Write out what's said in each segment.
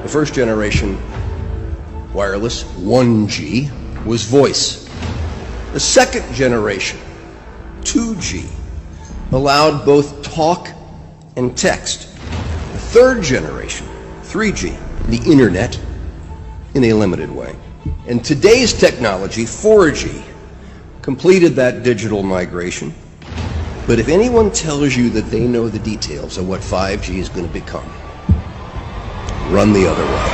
The first generation wireless, 1G, was voice. The second generation, 2G, allowed both talk and text. The third generation, 3G, the internet, in a limited way. And today's technology, 4G, completed that digital migration. But if anyone tells you that they know the details of what 5G is going to become, run the other way.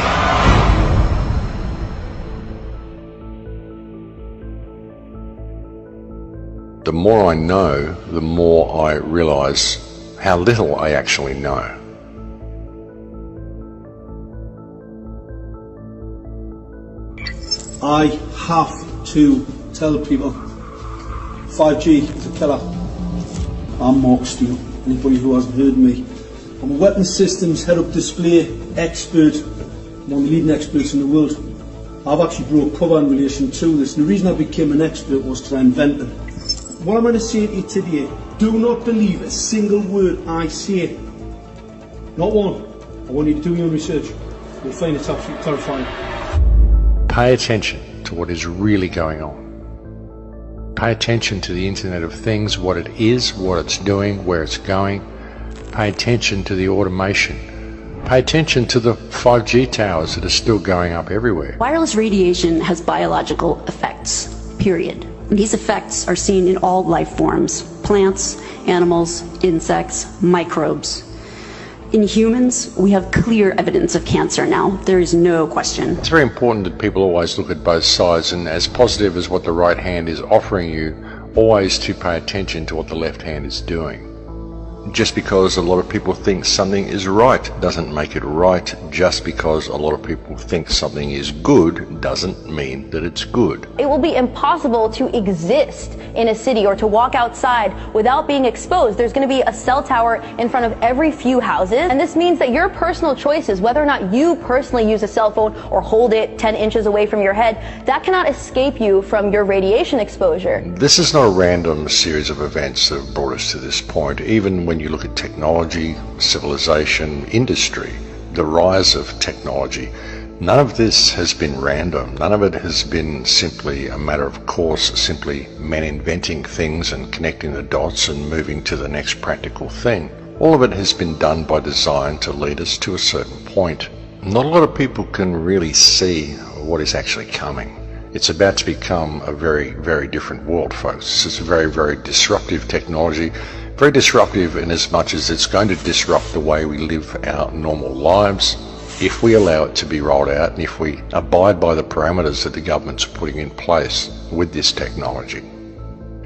The more I know, the more I realize how little I actually know. I have to tell people 5G is a killer. I'm Mark Steele, anybody who hasn't heard me. I'm a weapons systems head-up display expert, one of the leading experts in the world. I've actually brought cover in relation to this, and the reason I became an expert was because I invented it. What I'm going to say to you today, do not believe a single word I say. Not one. I want you to do your own research. You'll find it's absolutely terrifying. Pay attention to what is really going on. Pay attention to the Internet of Things, what it is, what it's doing, where it's going. Pay attention to the automation. Pay attention to the 5G towers that are still going up everywhere. Wireless radiation has biological effects, period. And these effects are seen in all life forms: plants, animals, insects, microbes. In humans, we have clear evidence of cancer now. There is no question. It's very important that people always look at both sides, and as positive as what the right hand is offering you, always to pay attention to what the left hand is doing. Just because a lot of people think something is right doesn't make it right. Just because a lot of people think something is good doesn't mean that it's good. It will be impossible to exist in a city or to walk outside without being exposed. There's going to be a cell tower in front of every few houses, and this means that your personal choices, whether or not you personally use a cell phone or hold it 10 inches away from your head, that cannot escape you from your radiation exposure. This is not a random series of events that have brought us to this point. Even when you look at technology, civilization, industry, the rise of technology, none of this has been random. None of it has been simply a matter of course, simply men inventing things and connecting the dots and moving to the next practical thing. All of it has been done by design to lead us to a certain point. Not a lot of people can really see what is actually coming. It's about to become a very, very different world, folks. This is a very, very disruptive technology. Very disruptive in as much as it's going to disrupt the way we live our normal lives if we allow it to be rolled out and if we abide by the parameters that the government's putting in place with this technology.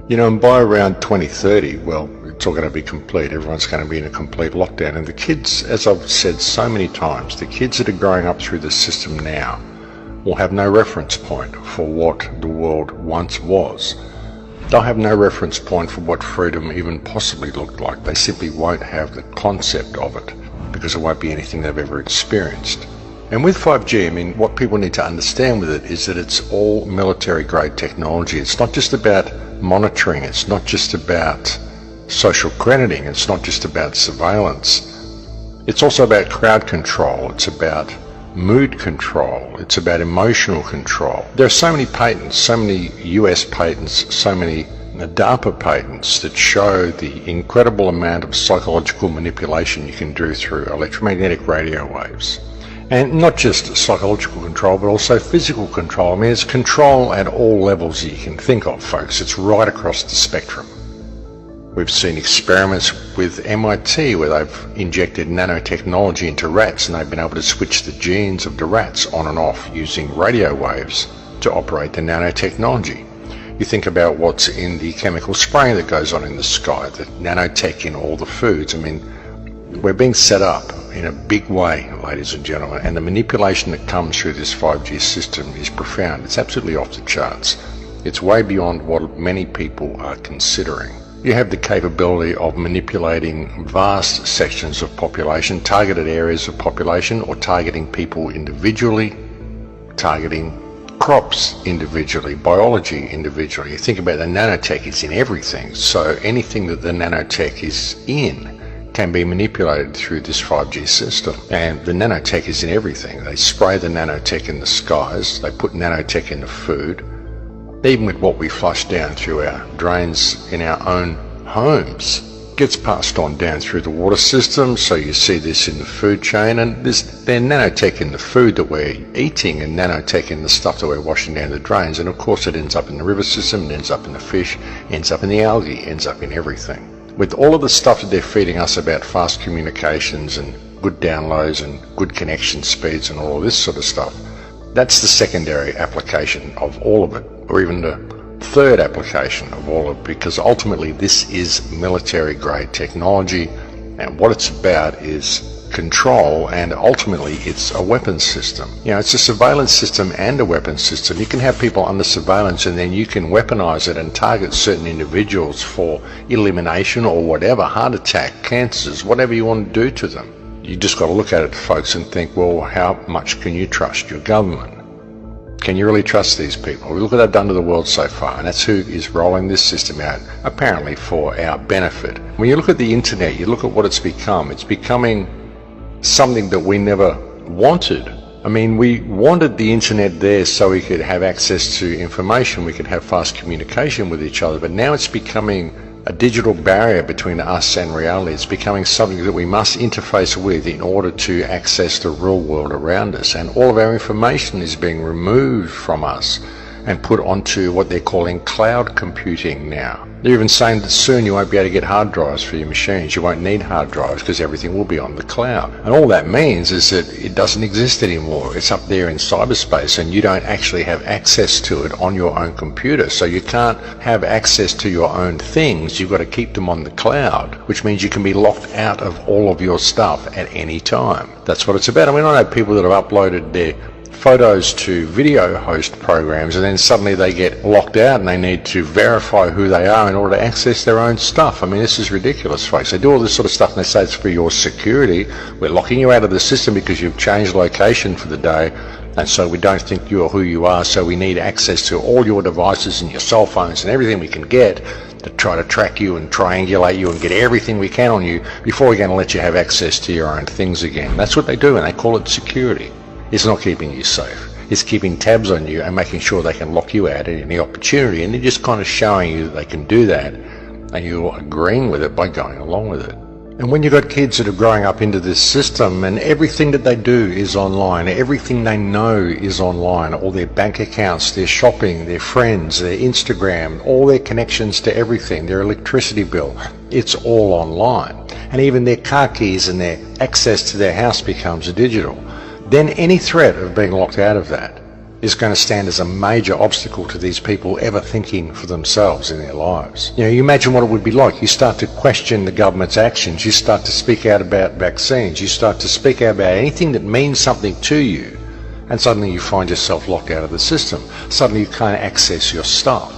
You know, and by around 2030, well, it's all going to be complete. Everyone's going to be in a complete lockdown. And the kids, as I've said so many times, the kids that are growing up through the system now will have no reference point for what the world once was. They'll have no reference point for what freedom even possibly looked like. They simply won't have the concept of it because it won't be anything they've ever experienced. And with 5G, I mean, what people need to understand with it is that it's all military-grade technology. It's not just about monitoring. It's not just about social crediting. It's not just about surveillance. It's also about crowd control. It's about mood control. It's about emotional control. There are so many patents, so many US patents, so many DARPA patents that show the incredible amount of psychological manipulation you can do through electromagnetic radio waves. And not just psychological control, but also physical control. I mean, it's control at all levels you can think of, folks. It's right across the spectrum. We've seen experiments with MIT where they've injected nanotechnology into rats and they've been able to switch the genes of the rats on and off using radio waves to operate the nanotechnology. You think about what's in the chemical spraying that goes on in the sky, the nanotech in all the foods. I mean, we're being set up in a big way, ladies and gentlemen, and the manipulation that comes through this 5G system is profound. It's absolutely off the charts. It's way beyond what many people are considering. You have the capability of manipulating vast sections of population, targeted areas of population, or targeting people individually, targeting crops individually, biology individually. You think about the nanotech, it's in everything. So anything that the nanotech is in can be manipulated through this 5G system. And the nanotech is in everything. They spray the nanotech in the skies, they put nanotech in the food, even with what we flush down through our drains in our own homes. Gets passed on down through the water system, so you see this in the food chain, and there's nanotech in the food that we're eating and nanotech in the stuff that we're washing down the drains, and of course it ends up in the river system, it ends up in the fish, ends up in the algae, ends up in everything. With all of the stuff that they're feeding us about fast communications and good downloads and good connection speeds and all of this sort of stuff, that's the secondary application of all of it, or even the third application of all of it, because ultimately this is military grade technology, and what it's about is control, and ultimately it's a weapons system. You know, it's a surveillance system and a weapons system. You can have people under surveillance and then you can weaponize it and target certain individuals for elimination or whatever, heart attack, cancers, whatever you want to do to them. You just got to look at it, folks, and think, well, how much can you trust your government? Can you really trust these people? Look what they've done to the world so far, and that's who is rolling this system out, apparently for our benefit. When you look at the internet, you look at what it's becoming something that we never wanted. I mean, we wanted the internet there so we could have access to information, we could have fast communication with each other, but now it's becoming a digital barrier between us and reality. It's becoming something that we must interface with in order to access the real world around us. And all of our information is being removed from us and put onto what they're calling cloud computing now. They're even saying that soon you won't be able to get hard drives for your machines. You won't need hard drives because everything will be on the cloud. And all that means is that it doesn't exist anymore. It's up there in cyberspace and you don't actually have access to it on your own computer. So you can't have access to your own things. You've got to keep them on the cloud, which means you can be locked out of all of your stuff at any time. That's what it's about. I mean, I know people that have uploaded their photos to video host programs and then suddenly they get locked out and they need to verify who they are in order to access their own stuff. I mean, this is ridiculous, folks. They do all this sort of stuff and they say it's for your security. We're locking you out of the system because you've changed location for the day, and so we don't think you're who you are, so we need access to all your devices and your cell phones and everything we can get to try to track you and triangulate you and get everything we can on you before we're going to let you have access to your own things again. That's what they do, and they call it security. It's not keeping you safe. It's keeping tabs on you and making sure they can lock you out at any opportunity, and they're just kind of showing you that they can do that, and you're agreeing with it by going along with it. And when you've got kids that are growing up into this system and everything that they do is online, everything they know is online, all their bank accounts, their shopping, their friends, their Instagram, all their connections to everything, their electricity bill, it's all online. And even their car keys and their access to their house becomes digital. Then any threat of being locked out of that is going to stand as a major obstacle to these people ever thinking for themselves in their lives. You know, you imagine what it would be like. You start to question the government's actions. You start to speak out about vaccines. You start to speak out about anything that means something to you, and suddenly you find yourself locked out of the system. Suddenly you can't access your stuff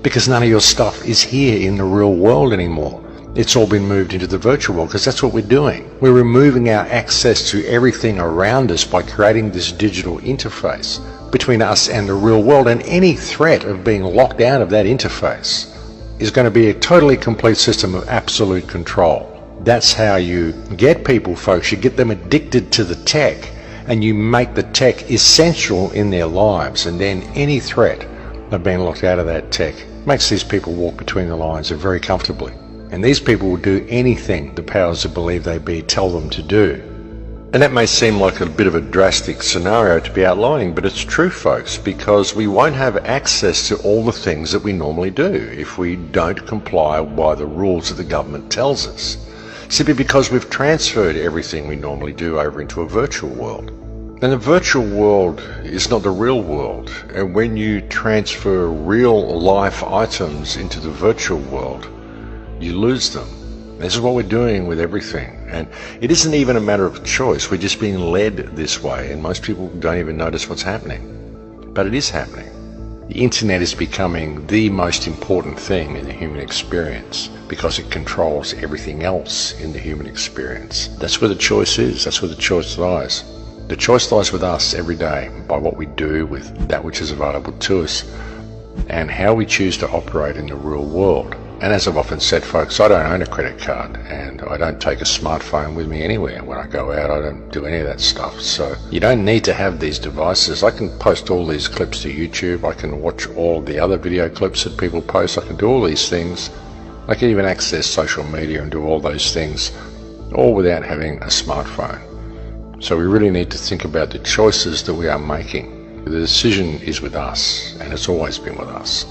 because none of your stuff is here in the real world anymore. It's all been moved into the virtual world because that's what we're doing. We're removing our access to everything around us by creating this digital interface between us and the real world, and any threat of being locked out of that interface is going to be a totally complete system of absolute control. That's how you get people, folks. You get them addicted to the tech and you make the tech essential in their lives, and then any threat of being locked out of that tech makes these people walk between the lines very comfortably. And these people will do anything the powers that believe they be tell them to do. And that may seem like a bit of a drastic scenario to be outlining, but it's true, folks, because we won't have access to all the things that we normally do if we don't comply by the rules that the government tells us, simply because we've transferred everything we normally do over into a virtual world. And the virtual world is not the real world, and when you transfer real life items into the virtual world, you lose them. This is what we're doing with everything, and it isn't even a matter of choice. We're just being led this way, and most people don't even notice what's happening, but it is happening. The internet is becoming the most important thing in the human experience because it controls everything else in the human experience. That's where the choice is. That's where the choice lies. The choice lies with us every day by what we do with that which is available to us and how we choose to operate in the real world. And as I've often said, folks, I don't own a credit card and I don't take a smartphone with me anywhere. When I go out, I don't do any of that stuff. So you don't need to have these devices. I can post all these clips to YouTube. I can watch all the other video clips that people post. I can do all these things. I can even access social media and do all those things, all without having a smartphone. So we really need to think about the choices that we are making. The decision is with us, and it's always been with us.